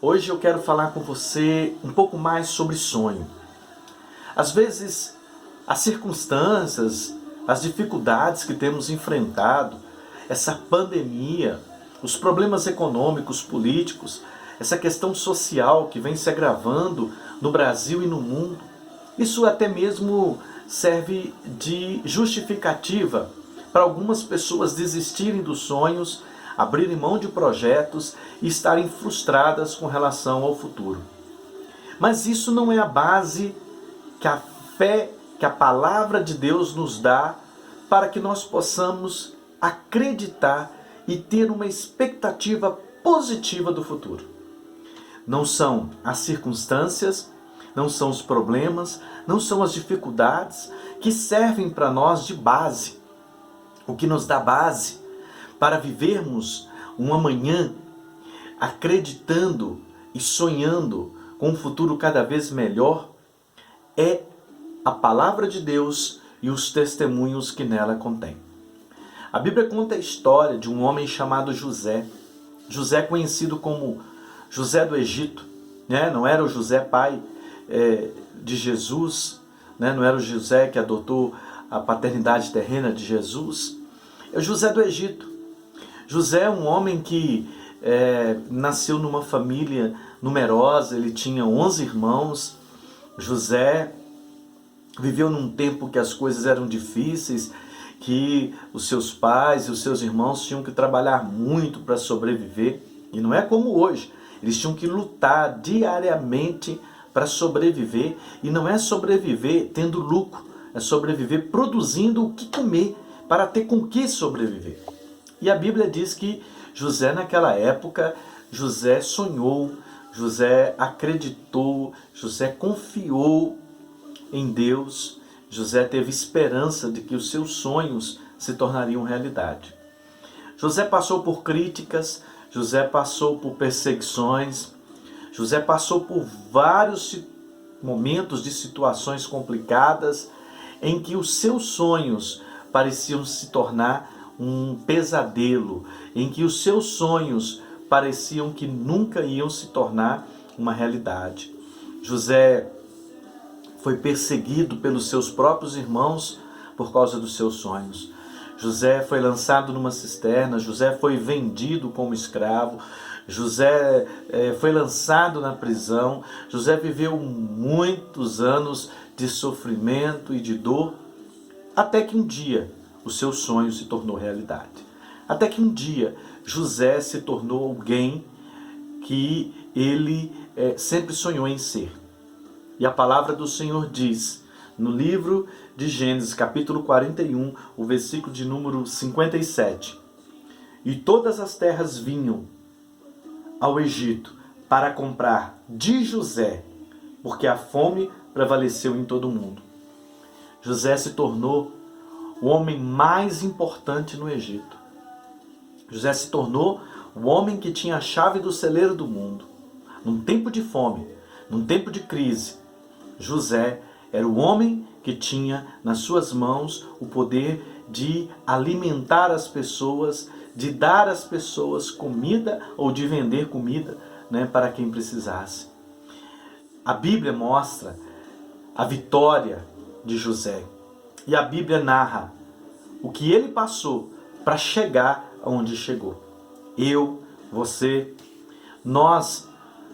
Hoje eu quero falar com você um pouco mais sobre sonho. Às vezes, as circunstâncias, as dificuldades que temos enfrentado, essa pandemia, os problemas econômicos, políticos, essa questão social que vem se agravando no Brasil e no mundo, isso até mesmo serve de justificativa para algumas pessoas desistirem dos sonhos, abrirem mão de projetos e estarem frustradas com relação ao futuro. Mas isso não é a base que a fé, que a palavra de Deus nos dá para que nós possamos acreditar e ter uma expectativa positiva do futuro. Não são as circunstâncias, não são os problemas, não são as dificuldades que servem para nós de base. O que nos dá base para vivermos um amanhã acreditando e sonhando com um futuro cada vez melhor é a palavra de Deus e os testemunhos que nela contém. A Bíblia conta a história de um homem chamado José. José conhecido como José do Egito, né? Não era o José pai de Jesus, né? Não era o José que adotou a paternidade terrena de Jesus. É o José do Egito. José é um homem que nasceu numa família numerosa, ele tinha 11 irmãos. José viveu num tempo que as coisas eram difíceis, que os seus pais e os seus irmãos tinham que trabalhar muito para sobreviver. E não é como hoje, eles tinham que lutar diariamente para sobreviver. E não é sobreviver tendo lucro, é sobreviver produzindo o que comer para ter com que sobreviver. E a Bíblia diz que José naquela época, José sonhou, José acreditou, José confiou em Deus, José teve esperança de que os seus sonhos se tornariam realidade. José passou por críticas, José passou por perseguições, José passou por vários momentos de situações complicadas em que os seus sonhos pareciam se tornar um pesadelo, em que os seus sonhos pareciam que nunca iam se tornar uma realidade. José foi perseguido pelos seus próprios irmãos por causa dos seus sonhos. José foi lançado numa cisterna, José foi vendido como escravo, José foi lançado na prisão, José viveu muitos anos de sofrimento e de dor, até que um dia o seu sonho se tornou realidade. Até que um dia José se tornou alguém que ele sempre sonhou em ser. E a palavra do Senhor diz, no livro de Gênesis, capítulo 41, o versículo de número 57. E todas as terras vinham ao Egito para comprar de José, porque a fome prevaleceu em todo o mundo. José se tornou o homem mais importante no Egito. José se tornou o homem que tinha a chave do celeiro do mundo. Num tempo de fome, num tempo de crise, José era o homem que tinha nas suas mãos o poder de alimentar as pessoas, de dar às pessoas comida ou de vender comida, né, para quem precisasse. A Bíblia mostra a vitória de José. E a Bíblia narra o que ele passou para chegar aonde chegou. Eu, você, nós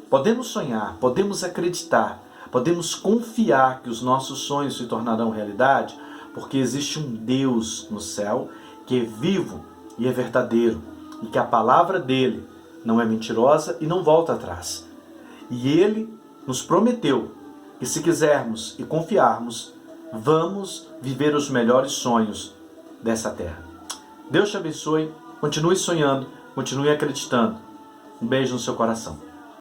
podemos sonhar, podemos acreditar, podemos confiar que os nossos sonhos se tornarão realidade, porque existe um Deus no céu que é vivo e é verdadeiro, e que a palavra dele não é mentirosa e não volta atrás. E ele nos prometeu que se quisermos e confiarmos, vamos viver os melhores sonhos dessa terra. Deus te abençoe, continue sonhando, continue acreditando. Um beijo no seu coração.